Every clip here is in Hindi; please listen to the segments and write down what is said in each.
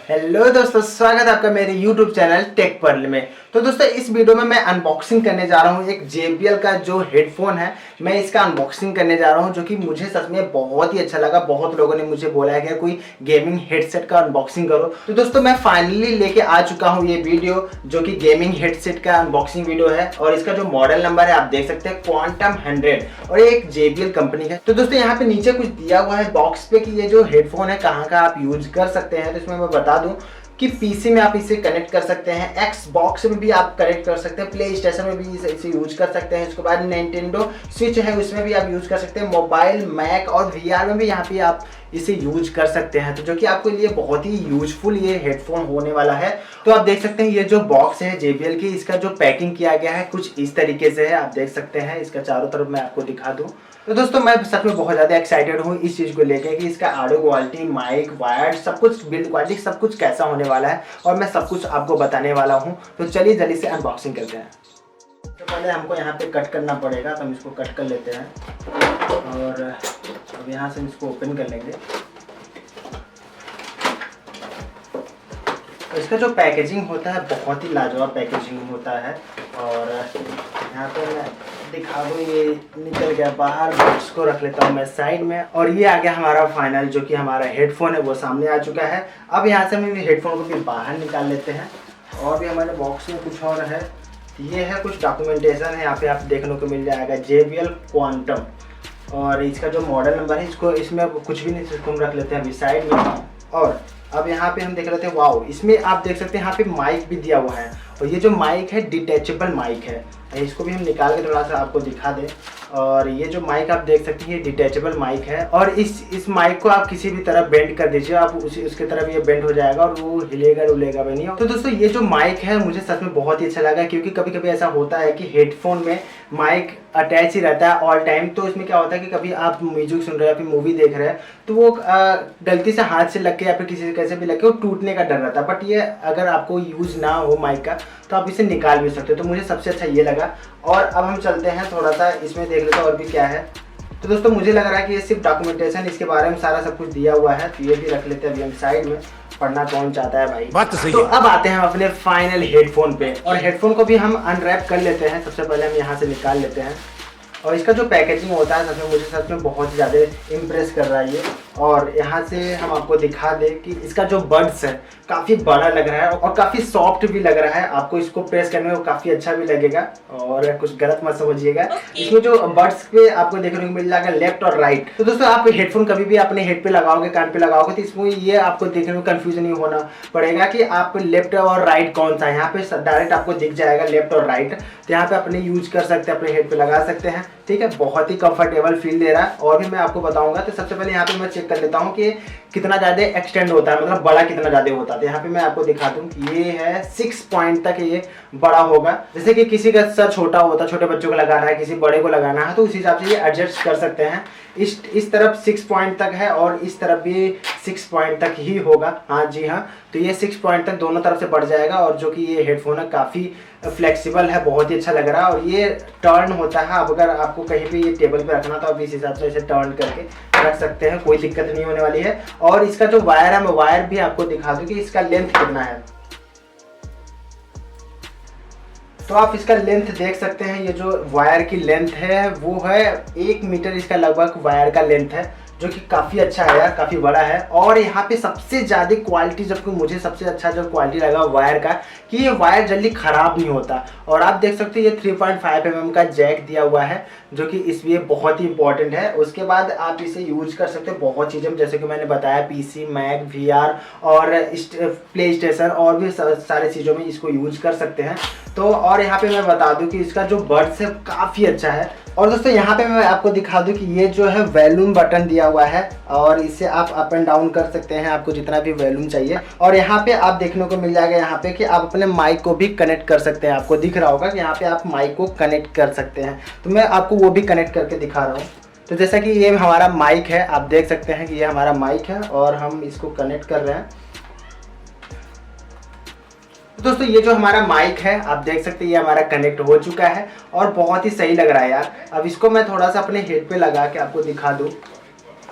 हेलो दोस्तों, स्वागत है आपका मेरे YouTube चैनल टेक पर्ल में। तो दोस्तों इस वीडियो में मैं अनबॉक्सिंग करने जा रहा हूँ एक JBL का जो हेडफोन है। मैं इसका अनबॉक्सिंग करने जा रहा हूँ जो कि मुझे सच में बहुत ही अच्छा लगा। बहुत लोगों ने मुझे बोला है कि कोई गेमिंग हेडसेट का अनबॉक्सिंग करो। तो दोस्तों मैं फाइनली लेके आ चुका हूँ ये वीडियो जो कि गेमिंग हेडसेट का अनबॉक्सिंग वीडियो है। और इसका जो मॉडल नंबर है आप देख सकते हैं क्वांटम 100 और ये एक JBL कंपनी है। तो दोस्तों यहाँ पे नीचे कुछ दिया हुआ है बॉक्स पे कि ये जो हेडफोन है कहाँ का आप यूज कर सकते हैं। तो इसमें मैं बता दूं कि पीसी में आप इसे कनेक्ट कर सकते हैं, Xbox में भी आप कनेक्ट कर सकते हैं, प्ले स्टेशन में भी इसे यूज कर सकते हैं। उसके बाद Nintendo स्विच है उसमें भी आप यूज कर सकते हैं, मोबाइल, मैक और VR में भी यहाँ पे आप इसे यूज कर सकते हैं। तो जो कि आपके लिए बहुत ही यूजफुल ये हेडफोन होने वाला है। तो आप देख सकते हैं ये जो बॉक्स है JBL की, इसका जो पैकिंग किया गया है कुछ इस तरीके से है। आप देख सकते हैं इसका चारों तरफ मैं आपको दिखा दूं। तो दोस्तों मैं सच में बहुत ज़्यादा एक्साइटेड हूँ इस चीज़ को लेकर कि इसका ऑडियो क्वालिटी, माइक, वायर, सब कुछ, बिल्ड क्वालिटी सब कुछ कैसा होने वाला है और मैं सब कुछ आपको बताने वाला हूँ। तो चलिए जल्दी से अनबॉक्सिंग करते हैं। तो पहले हमको यहाँ पे कट करना पड़ेगा, तो हम इसको कट कर लेते हैं और अब यहाँ से हम इसको ओपन कर लेंगे। तो इसका जो पैकेजिंग होता है बहुत ही लाजवाब पैकेजिंग होता है। और यहाँ पे मैं दिखा दूँ, ये निकल गया बाहर। बॉक्स को रख लेता हूँ मैं साइड में और ये आ गया हमारा फाइनल जो कि हमारा हेडफोन है वो सामने आ चुका है। अब यहाँ से हम हेडफोन को भी बाहर निकाल लेते हैं। और भी हमारे बॉक्स में कुछ और है, ये है कुछ डॉक्यूमेंटेशन है। यहाँ पे आप देखने को मिल जाएगा JBL क्वांटम और इसका जो मॉडल नंबर है, इसको इसमें कुछ भी नहीं, इसको हम रख लेते हैं अभी साइड में। और अब यहाँ पे हम देख लेते हैं, वाओ, इसमें आप देख सकते हैं यहाँ पे माइक भी दिया हुआ है। और ये जो माइक है डिटैचेबल माइक है, इसको भी हम निकाल के थोड़ा सा आपको दिखा दें। और ये जो माइक आप देख सकते हैं ये डिटैचेबल माइक है और इस माइक को आप किसी भी तरह बेंड कर दीजिए, आप उसके तरफ ये बेंड हो जाएगा और वो हिलेगा डुलेगा भी नहीं। तो दोस्तों ये जो माइक है मुझे सच में बहुत ही अच्छा लगा, क्योंकि कभी कभी ऐसा होता है कि हेडफोन में माइक अटैच ही रहता है ऑल टाइम। तो इसमें क्या होता है कि कभी आप म्यूजिक सुन रहे हैं या फिर मूवी देख रहे हैं तो वो गलती से हाथ से लग के या फिर किसी से कैसे भी लग के वो टूटने का डर रहता है। बट ये अगर आपको यूज़ ना हो माइक का तो आप इसे निकाल भी सकते हो। तो मुझे सबसे अच्छा ये लगा। और अब हम चलते हैं थोड़ा सा इसमें देख लेते हैं और भी क्या है। तो दोस्तों मुझे लग रहा है कि ये सिर्फ डॉक्यूमेंटेशन, इसके बारे में सारा सब कुछ दिया हुआ है। तो ये भी रख लेते हैं अभी हम साइड में, पढ़ना कौन चाहता है भाई। बात तो सही तो है। अब आते हैं हम अपने फाइनल हेडफोन पे और हेडफोन को भी हम अनरैप कर लेते हैं। सबसे पहले हम यहाँ से निकाल लेते हैं। और इसका जो पैकेजिंग होता है सच में मुझे सच में बहुत ही ज़्यादा इम्प्रेस कर रहा है ये। और यहाँ से हम आपको दिखा दें कि इसका जो बड्स है काफ़ी बड़ा लग रहा है और काफ़ी सॉफ्ट भी लग रहा है। आपको इसको प्रेस करने में काफ़ी अच्छा भी लगेगा और कुछ गलत मत समझिएगा। इसमें जो बड्स पे आपको देखने को मिल जाएगा लेफ्ट और राइट। तो दोस्तों आप हेडफोन कभी भी अपने हेड पे लगाओगे, कान पे लगाओगे, तो इसमें ये आपको देखने में कंफ्यूजन नहीं होना पड़ेगा कि आप लेफ्ट और राइट कौन सा है। यहाँ पे डायरेक्ट आपको दिख जाएगा लेफ्ट और राइट। तो यहाँ पे अपने यूज कर सकते हैं, अपने हेड पे लगा सकते हैं। ठीक है, बहुत ही कंफर्टेबल फील दे रहा है और भी मैं आपको बताऊंगा। तो सबसे पहले यहाँ पे मैं चेक कर लेता हूँ कि कितना ज़्यादा एक्सटेंड होता है, मतलब बड़ा कितना ज़्यादा होता है। तो यहाँ पे मैं आपको दिखा दूँ कि ये है 6 पॉइंट तक ये बड़ा होगा। जैसे कि किसी का सर छोटा होता है, छोटे बच्चों को लगाना है, किसी बड़े को लगाना है, तो उस हिसाब से ये एडजस्ट कर सकते हैं। इस तरफ 6 पॉइंट तक है और इस तरफ भी 6 पॉइंट तक ही होगा। हाँ जी हाँ, तो ये 6 पॉइंट तक दोनों तरफ से बढ़ जाएगा। और जो कि ये हेडफोन है काफ़ी फ्लेक्सिबल है, बहुत ही अच्छा लग रहा है। और ये टर्न होता है, अब अगर आपको कहीं पे ये टेबल पे रखना तो आप इस हिसाब से इसे टर्न करके रख सकते हैं, कोई दिक्कत नहीं होने वाली है। और इसका जो वायर है मैं वायर भी आपको दिखा दूं कि इसका लेंथ कितना है। तो आप इसका लेंथ देख सकते हैं, ये जो वायर की लेंथ है वो है 1 मीटर इसका लगभग वायर का लेंथ है, जो कि काफ़ी अच्छा है यार, काफ़ी बड़ा है। और यहाँ पे सबसे ज़्यादा क्वालिटी, जबकि मुझे सबसे अच्छा जो क्वालिटी लगा वायर का, कि ये वायर जल्दी ख़राब नहीं होता। और आप देख सकते हैं ये 3.5 mm का जैक दिया हुआ है, जो कि इसलिए बहुत ही इंपॉर्टेंट है। उसके बाद आप इसे यूज कर सकते हैं बहुत चीज़ें, जैसे कि मैंने बताया PC, मैक, VR और प्ले स्टेशन और भी सारे चीज़ों में इसको यूज कर सकते हैं। तो और यहाँ पे मैं बता दूँ कि इसका जो बड्स है काफ़ी अच्छा है। और दोस्तों यहाँ पे मैं आपको दिखा दूँ कि ये जो है वॉल्यूम बटन दिया हुआ है और इससे आप अप एंड डाउन कर सकते हैं, आपको जितना भी वॉल्यूम चाहिए। और यहाँ पे आप देखने को मिल जाएगा यहाँ पे कि आप अपने माइक को भी कनेक्ट कर सकते हैं। आपको दिख रहा होगा कि यहाँ पे आप माइक को कनेक्ट कर सकते हैं। तो मैं आपको वो भी कनेक्ट करके दिखा रहा हूँ। तो जैसा कि ये हमारा माइक है, आप देख सकते हैं कि ये हमारा माइक है और हम इसको कनेक्ट कर रहे हैं। दोस्तों ये जो हमारा माइक है आप देख सकते हैं ये हमारा कनेक्ट हो चुका है और बहुत ही सही लग रहा है यार। अब इसको मैं थोड़ा सा अपने हेड पे लगा के आपको दिखा दूँ।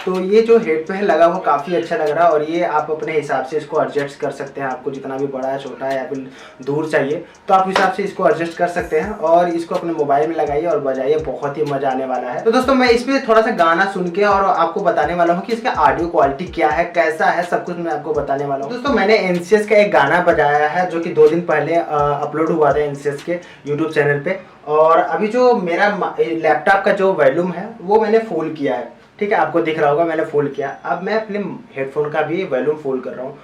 तो ये जो हेड पे है लगा हुआ काफ़ी अच्छा लग रहा है, और ये आप अपने हिसाब से इसको एडजस्ट कर सकते हैं। आपको जितना भी बड़ा है, छोटा है या फिर दूर चाहिए तो आप हिसाब से इसको एडजस्ट कर सकते हैं, और इसको अपने मोबाइल में लगाइए और बजाइए, बहुत ही मजा आने वाला है। तो दोस्तों मैं इसमें थोड़ा सा गाना सुन के और आपको बताने वाला हूँ कि इसका ऑडियो क्वालिटी क्या है, कैसा है, सब कुछ मैं आपको बताने वाला हूँ। दोस्तों मैंने एनसीएस का एक गाना बजाया है जो कि 2 दिन पहले अपलोड हुआ था एनसीएस के यूट्यूब चैनल पे, और अभी जो मेरा लैपटॉप का जो वॉल्यूम है वो मैंने फुल किया है, ठीक है, आपको दिख रहा होगा मैंने फुल किया। अब मैं अपने हेडफोन का भी वॉल्यूम फुल कर रहा हूँ।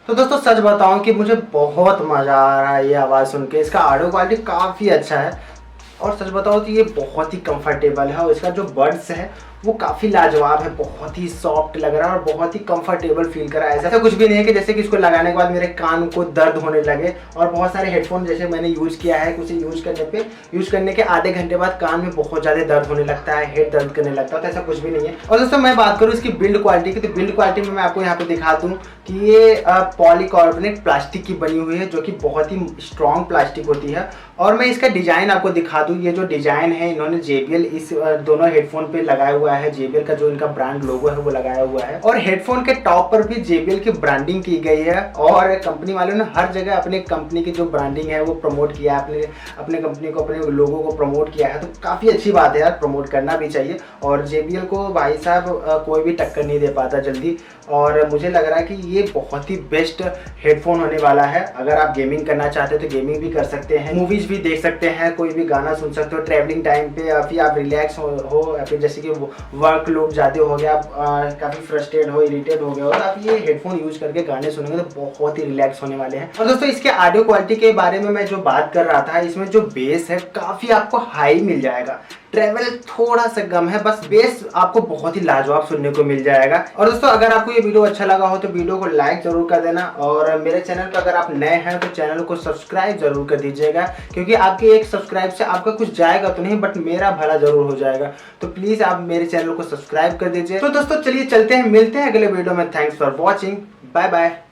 तो दोस्तों सच बताऊं कि मुझे बहुत मजा आ रहा है ये आवाज़ सुन के, इसका ऑडियो क्वालिटी काफ़ी अच्छा है, और सच बताओ तो ये बहुत ही कंफर्टेबल है, और इसका जो बड्स है वो काफ़ी लाजवाब है, बहुत ही सॉफ्ट लग रहा है और बहुत ही कंफर्टेबल फील कर रहा है। ऐसा कुछ भी नहीं है कि जैसे कि इसको लगाने के बाद मेरे कान को दर्द होने लगे, और बहुत सारे हेडफोन जैसे मैंने यूज़ किया है, उसे यूज़ करने के आधे घंटे बाद कान में बहुत ज़्यादा दर्द होने लगता है, हेड दर्द करने लगता है, तो ऐसा कुछ भी नहीं है। और दोस्तों मैं बात करूँ इसकी बिल्ड क्वालिटी की, तो बिल्ड क्वालिटी में मैं आपको यहाँ पे दिखा दूँ कि ये पॉलीकार्बोनेट प्लास्टिक की बनी हुई है, जो कि बहुत ही स्ट्रॉन्ग प्लास्टिक होती है। और मैं इसका डिज़ाइन आपको दिखा दूँ, ये जो डिज़ाइन है इन्होंने JBL इस दोनों हेडफोन पे लगाया हुआ है, JBL का जो इनका ब्रांड लोगो है वो लगाया हुआ है, और हेडफोन के टॉप पर भी JBL की ब्रांडिंग की गई है, और कंपनी वालों ने हर जगह अपने कंपनी की जो ब्रांडिंग है वो प्रमोट किया है, अपने कंपनी को, अपने लोगों को प्रमोट किया है, तो काफ़ी अच्छी बात है यार, प्रमोट करना भी चाहिए। और JBL को भाई साहब कोई भी टक्कर नहीं दे पाता जल्दी, और मुझे लग रहा है कि ये बहुत ही बेस्ट हेडफोन होने वाला है। अगर आप गेमिंग करना चाहते हो तो गेमिंग भी कर सकते हैं, मूवीज भी देख सकते हैं, कोई भी गाना सुन सकते हो ट्रैवलिंग टाइम पे, या फिर आप रिलैक्स हो या फिर जैसे कि वर्क लोड ज़्यादा हो गया, आप काफ़ी फ्रस्ट्रेट हो, इरिटेट हो गए हो, तो आप ये हेडफोन यूज करके गाने सुनेंगे तो बहुत ही रिलैक्स होने वाले हैं। और दोस्तों इसके ऑडियो क्वालिटी के बारे में मैं जो बात कर रहा था, इसमें जो बेस है काफ़ी आपको हाई मिल जाएगा, ट्रेवल थोड़ा सा कम है, बस बेस आपको बहुत ही लाजवाब सुनने को मिल जाएगा। और दोस्तों अगर आपको ये वीडियो अच्छा लगा हो तो वीडियो को लाइक जरूर कर देना, और मेरे चैनल पर अगर आप नए हैं तो चैनल को सब्सक्राइब जरूर कर दीजिएगा, क्योंकि आपके एक सब्सक्राइब से आपका कुछ जाएगा तो नहीं, बट मेरा भला जरूर हो जाएगा। तो प्लीज आप मेरे चैनल को सब्सक्राइब कर दीजिए। तो दोस्तों चलिए चलते हैं, मिलते हैं अगले वीडियो में। Thanks for watching, bye bye.